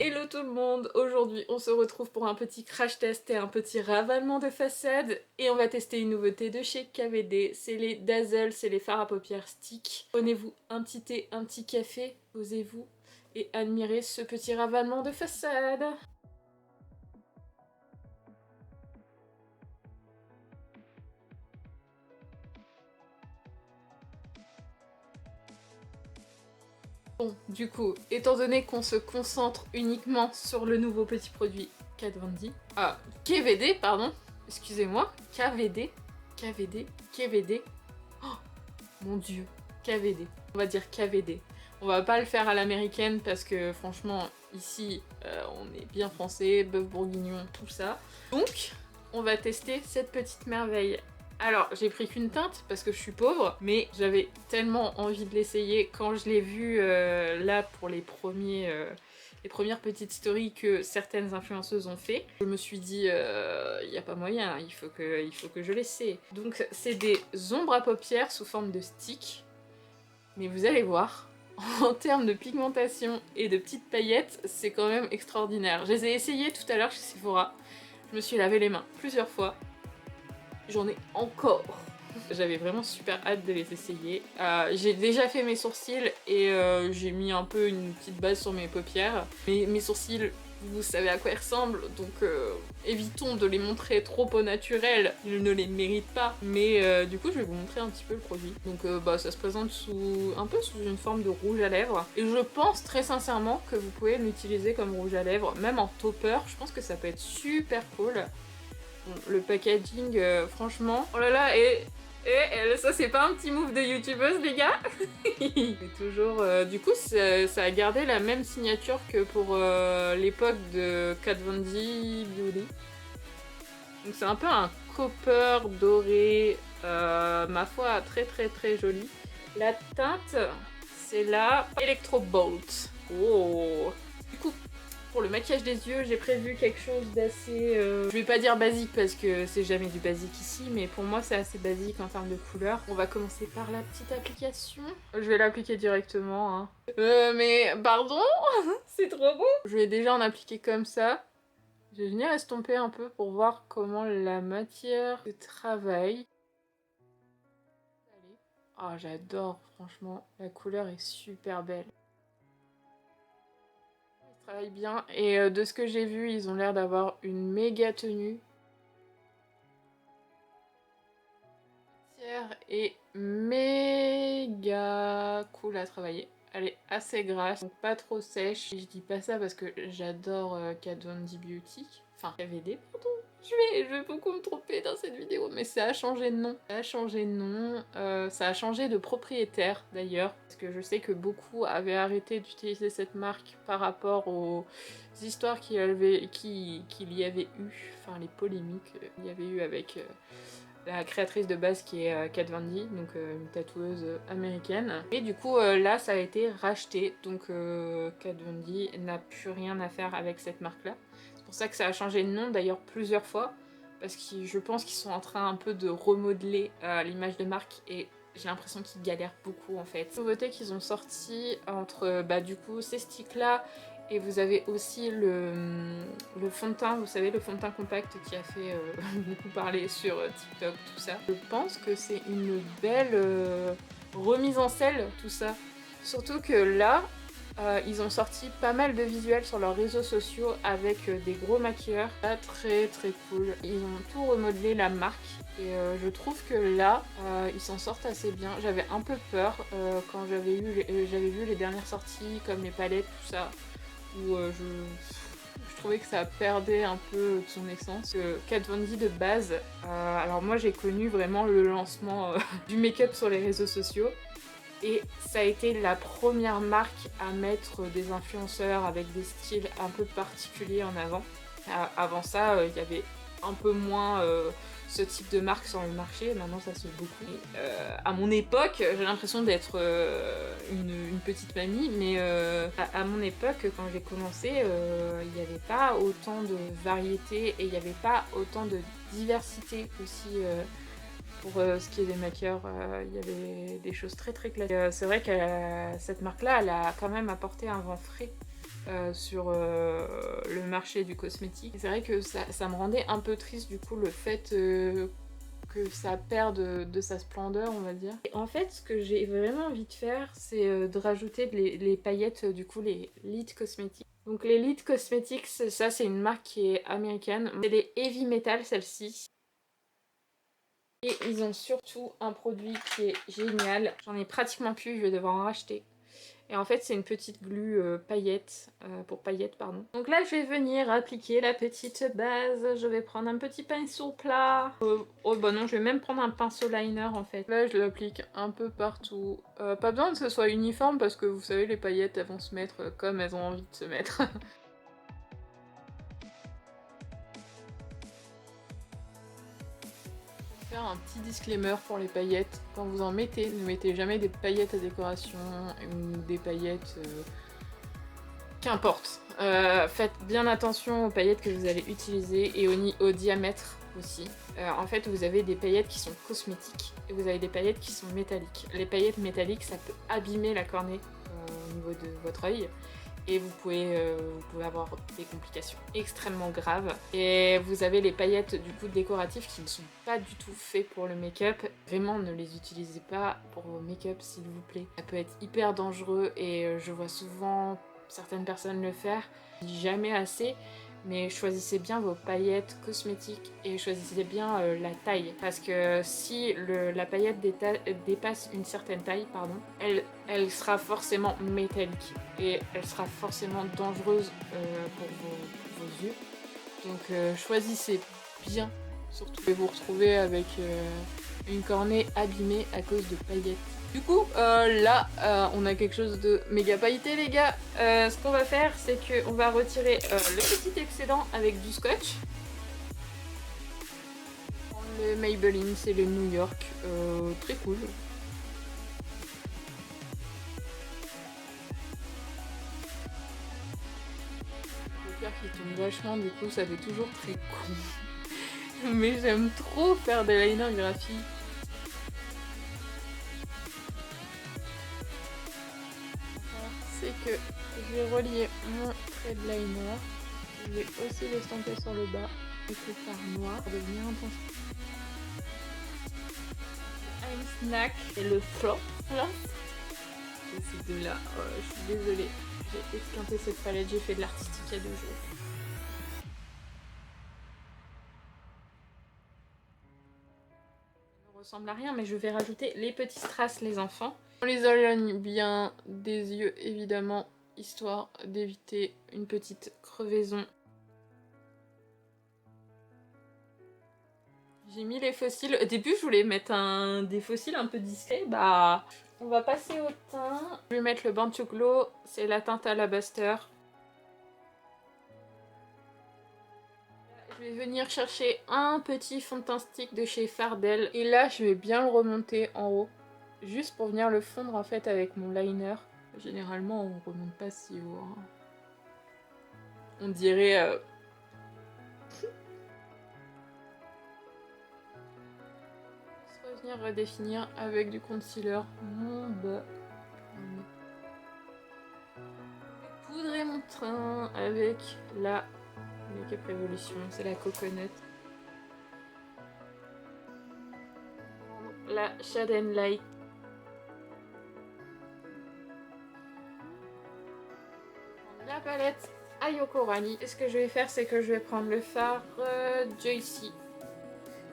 Hello tout le monde, aujourd'hui on se retrouve pour un petit crash test et un petit ravalement de façade et on va tester une nouveauté de chez KVD, c'est les Dazzle, c'est les fards à paupières stick. Prenez-vous un petit thé, un petit café, posez-vous et admirez ce petit ravalement de façade. Bon, du coup, étant donné qu'on se concentre uniquement sur le nouveau petit produit Kat Von D, KVD, pardon, excusez-moi, KVD, KVD, KVD, oh mon dieu, KVD, on va dire KVD. On va pas le faire à l'américaine parce que franchement, ici, on est bien français, bœuf bourguignon, tout ça. Donc, on va tester cette petite merveille. Alors, j'ai pris qu'une teinte parce que je suis pauvre, mais j'avais tellement envie de l'essayer quand je l'ai vu là pour les premières petites stories que certaines influenceuses ont fait. Je me suis dit, il n'y a pas moyen, il faut que je l'essaie. Donc, c'est des ombres à paupières sous forme de stick, mais vous allez voir, en termes de pigmentation et de petites paillettes, c'est quand même extraordinaire. Je les ai essayées tout à l'heure chez Sephora, je me suis lavé les mains plusieurs fois. J'en ai encore. J'avais vraiment super hâte de les essayer. J'ai déjà fait mes sourcils et j'ai mis un peu une petite base sur mes paupières. Mais mes sourcils, vous savez à quoi ils ressemblent, donc évitons de les montrer trop au naturel. Ils ne les méritent pas. Mais du coup, je vais vous montrer un petit peu le produit. Donc ça se présente un peu sous une forme de rouge à lèvres. Et je pense très sincèrement que vous pouvez l'utiliser comme rouge à lèvres, même en topper. Je pense que ça peut être super cool. Bon, le packaging, franchement... Oh là là, ça c'est pas un petit move de youtubeuse les gars. Et toujours... du coup, ça a gardé la même signature que pour l'époque de Kat Von D Beauty. Donc c'est un peu un copper doré, ma foi, très très très joli. La teinte, c'est la Electro Bolt. Oh. Du coup, pour le maquillage des yeux, j'ai prévu quelque chose d'assez... je vais pas dire basique parce que c'est jamais du basique ici, mais pour moi c'est assez basique en termes de couleurs. On va commencer par la petite application. Je vais l'appliquer directement, hein. Mais pardon. C'est trop beau. Je vais déjà en appliquer comme ça. Je vais venir estomper un peu pour voir comment la matière se travaille. Ah, j'adore, franchement, la couleur est super belle. Ils travaillent bien et de ce que j'ai vu, ils ont l'air d'avoir une méga tenue. La matière est méga cool à travailler. Elle est assez grasse, donc pas trop sèche. Et je dis pas ça parce que j'adore Kat Von D Beauty. Enfin, KVD, pardon. Je vais beaucoup me tromper dans cette vidéo, mais ça a changé de nom. Ça a changé de nom, ça a changé de propriétaire d'ailleurs, parce que je sais que beaucoup avaient arrêté d'utiliser cette marque par rapport aux histoires qu'il y avait eu, enfin les polémiques qu'il y avait eu avec la créatrice de base qui est Kat Von D, donc une tatoueuse américaine. Et du coup là ça a été racheté, donc Kat Von D n'a plus rien à faire avec cette marque là. C'est pour ça que ça a changé de nom d'ailleurs plusieurs fois, parce que je pense qu'ils sont en train un peu de remodeler l'image de marque et j'ai l'impression qu'ils galèrent beaucoup en fait. Nouveauté qu'ils ont sorti entre du coup ces sticks là et vous avez aussi le fond de teint, vous savez, le fond de teint compact qui a fait beaucoup parler sur TikTok, tout ça. Je pense que c'est une belle remise en selle, tout ça. Surtout que là, ils ont sorti pas mal de visuels sur leurs réseaux sociaux avec des gros maquilleurs. Là, très très cool. Ils ont tout remodelé la marque et je trouve que là, ils s'en sortent assez bien. J'avais un peu peur quand j'avais vu les dernières sorties comme les palettes, tout ça, où je trouvais que ça perdait un peu de son essence. Kat Von D de base, alors moi j'ai connu vraiment le lancement du make-up sur les réseaux sociaux. Et ça a été la première marque à mettre des influenceurs avec des styles un peu particuliers en avant. Avant ça, il y avait un peu moins ce type de marque sur le marché, maintenant ça se fait beaucoup. Et, à mon époque, j'ai l'impression d'être une petite mamie, mais à mon époque, quand j'ai commencé, il n'y avait pas autant de variété et il n'y avait pas autant de diversité aussi. Pour ce qui est des maquilleurs, il y avait des choses très très classiques. C'est vrai que cette marque-là, elle a quand même apporté un vent frais sur le marché du cosmétique. C'est vrai que ça me rendait un peu triste du coup le fait que ça perde de sa splendeur, on va dire. Et en fait, ce que j'ai vraiment envie de faire, c'est de rajouter les paillettes, du coup, les Lite Cosmetics. Donc les Lite Cosmetics, ça c'est une marque qui est américaine. C'est les Heavy Metal, celle-ci. Et ils ont surtout un produit qui est génial. J'en ai pratiquement plus, je vais devoir en racheter. Et en fait, c'est une petite glue paillette, pour paillettes, pardon. Donc là, je vais venir appliquer la petite base. Je vais prendre un petit pinceau plat. Oh bah non, je vais même prendre un pinceau liner en fait. Là, je l'applique un peu partout. Pas besoin que ce soit uniforme parce que vous savez, les paillettes, elles vont se mettre comme elles ont envie de se mettre. Un petit disclaimer pour les paillettes, quand vous en mettez, ne mettez jamais des paillettes à décoration ou des paillettes qu'importe. Faites bien attention aux paillettes que vous allez utiliser et au diamètre aussi. En fait, vous avez des paillettes qui sont cosmétiques et vous avez des paillettes qui sont métalliques. Les paillettes métalliques, ça peut abîmer la cornée au niveau de votre œil. Et vous pouvez avoir des complications extrêmement graves. Et vous avez les paillettes du coup décoratives qui ne sont pas du tout faites pour le make-up. Vraiment, ne les utilisez pas pour vos make-up s'il vous plaît. Ça peut être hyper dangereux et je vois souvent certaines personnes le faire. Je dis jamais assez, mais choisissez bien vos paillettes cosmétiques et choisissez bien la taille. Parce que si la paillette dépasse une certaine taille, pardon, elle sera forcément métallique et elle sera forcément dangereuse pour vos yeux. Donc choisissez bien, surtout. Vous pouvez vous retrouver avec une cornée abîmée à cause de paillettes. Du coup, là, on a quelque chose de méga pailleté, les gars. Ce qu'on va faire, c'est qu'on va retirer le petit excédent avec du scotch. Le Maybelline, c'est le New York. Très cool. Le cœur qui tombe vachement, du coup, ça fait toujours très con. Mais j'aime trop faire des liners graphiques. C'est que je vais relier mon trait de liner. Je vais aussi l'estomper sur le bas avec le fard noir pour devenir intense. Un snack et le flop. Et ces deux-là, je suis désolée. J'ai esquinté cette palette, j'ai fait de l'artistique il y a 2 jours. Ça ne ressemble à rien, mais je vais rajouter les petits strass, les enfants. On les éloigne bien des yeux, évidemment, histoire d'éviter une petite crevaison. J'ai mis les fossiles. Au début, je voulais mettre des fossiles un peu discrets. Bah, on va passer au teint. Je vais mettre le Bantu Glow. C'est la teinte Alabaster. Je vais venir chercher un petit fond de teint stick de chez Fardel. Et là, je vais bien le remonter en haut. Juste pour venir le fondre en fait avec mon liner. Généralement, on remonte pas si haut. Hein. On dirait... Venir redéfinir avec du concealer mon bas. Poudrer mon teint avec la Make Up Revolution, c'est la Coconut. La Shade and Light. La palette Ayoko Rani. Et ce que je vais faire, c'est que je vais prendre le fard Joycey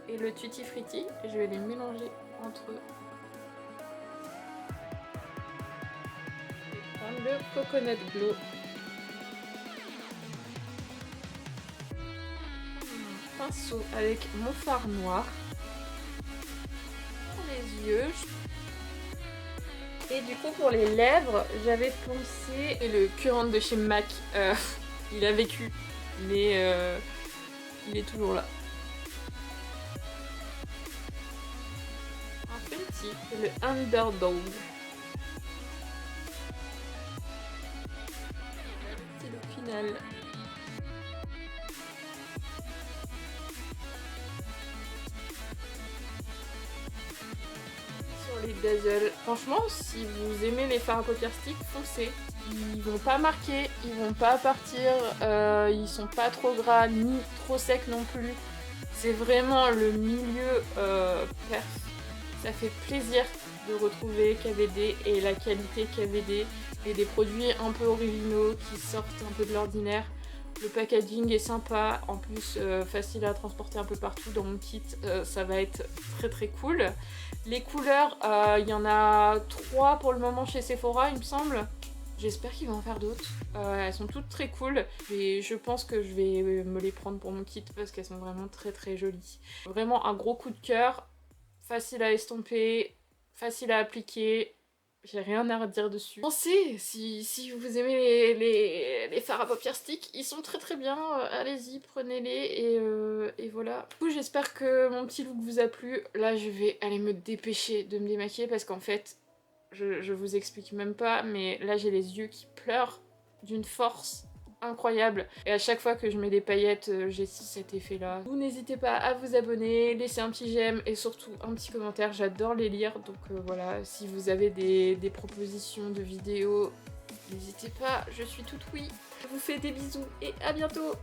et le Tutti Frutti et je vais les mélanger entre eux. Je vais prendre le Coconut Glow. Un pinceau avec mon fard noir. Pour les yeux. Et du coup pour les lèvres, j'avais pensé... Et le curant de chez MAC, il a vécu, mais il est toujours là. C'est le Underdog. C'est le final. Sur les Dazzle. Franchement, si vous aimez les fards à paupières stick, foncez. ils vont pas marquer, ils vont pas partir, ils sont pas trop gras ni trop secs non plus. C'est vraiment le milieu perf. Ça fait plaisir de retrouver KVD et la qualité KVD et des produits un peu originaux qui sortent un peu de l'ordinaire. Le packaging est sympa, en plus facile à transporter un peu partout dans mon kit, ça va être très très cool. Les couleurs, il y en a 3 pour le moment chez Sephora il me semble. J'espère qu'ils vont en faire d'autres. Elles sont toutes très cool et je pense que je vais me les prendre pour mon kit parce qu'elles sont vraiment très très jolies. Vraiment un gros coup de cœur, facile à estomper, facile à appliquer. J'ai rien à redire dessus. Pensez, si vous aimez les fards à paupières stick, ils sont très très bien, allez-y, prenez-les et voilà. Du coup, j'espère que mon petit look vous a plu. Là, je vais aller me dépêcher de me démaquiller parce qu'en fait, je vous explique même pas, mais là, j'ai les yeux qui pleurent d'une force incroyable. Et à chaque fois que je mets des paillettes, j'ai cet effet-là. Vous n'hésitez pas à vous abonner, laisser un petit j'aime et surtout un petit commentaire. J'adore les lire, donc voilà, si vous avez des propositions de vidéos, n'hésitez pas, je suis toute oui. Je vous fais des bisous et à bientôt.